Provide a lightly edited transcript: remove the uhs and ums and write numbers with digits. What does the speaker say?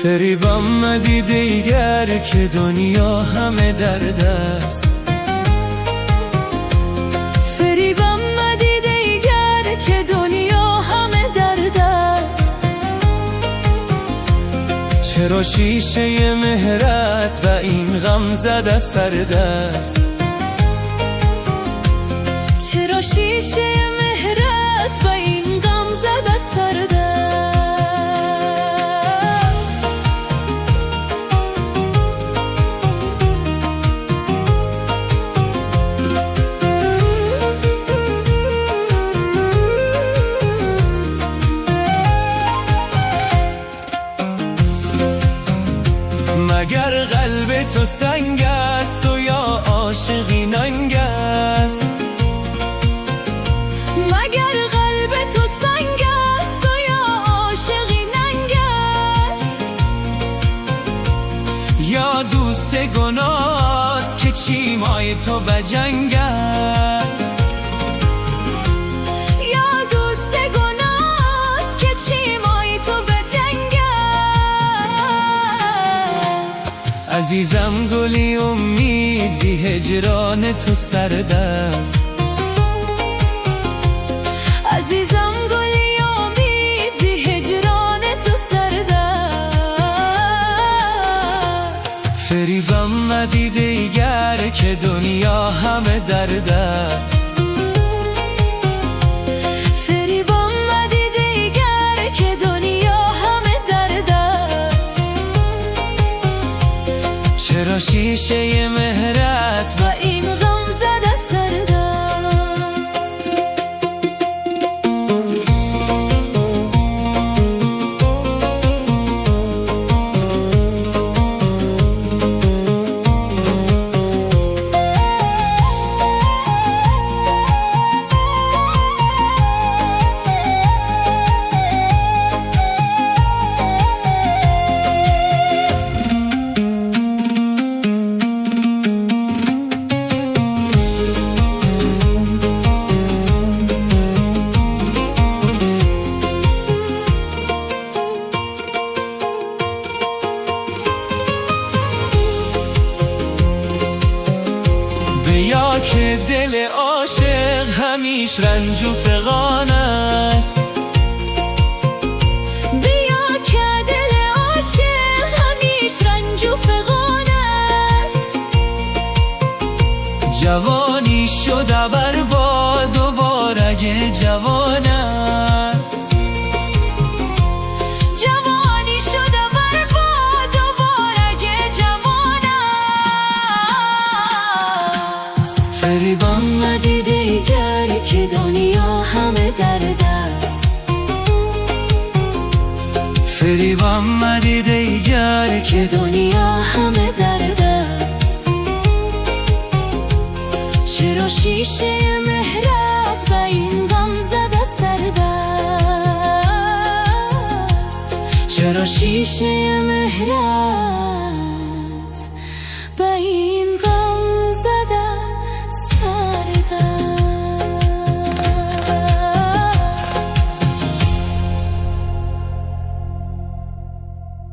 فریبم ندیده دیگر که دنیا همه درد است. فریبم ندیده دیگر که دنیا همه درد است. چرا شیشه مهرت به این غم زده سرد است؟ چرا شیشه مهرت به این غم زده سرد است؟ مگر قلب تو سنگ است و یا عاشقی ننگ است؟ مگر قلب تو سنگ است و یا عاشقی ننگ است؟ یا دوست گناه است که چیمای تو به جنگ است؟ یا دوست گناه است که چیمای تو به جنگ است؟ عزیزم گلی امیدی هجران تو سرد است. عزیزم گلی امیدی هجران تو سرد است. فریبم ندیده دیگر که دنیا همه درد است. فریبم ندیده دیگر که دنیا همه درد است. چرا شیشه مهرت و این غم زده سرد است؟ بیا که دل عاشق همیش رنج و فغان است. بیا که دل عاشق همیش رنج و فغان است. جوانی شده برباد و بارگ جوان است. جوانی شده برباد و بارگ جوان است. فریبم ندیده دیگر که دنیا همه درد است. فریبم ندیده دیگر که دنیا همه درد است. چرا شیشه مهرت به این غم زده سرد است؟ چرا شیشه مهرت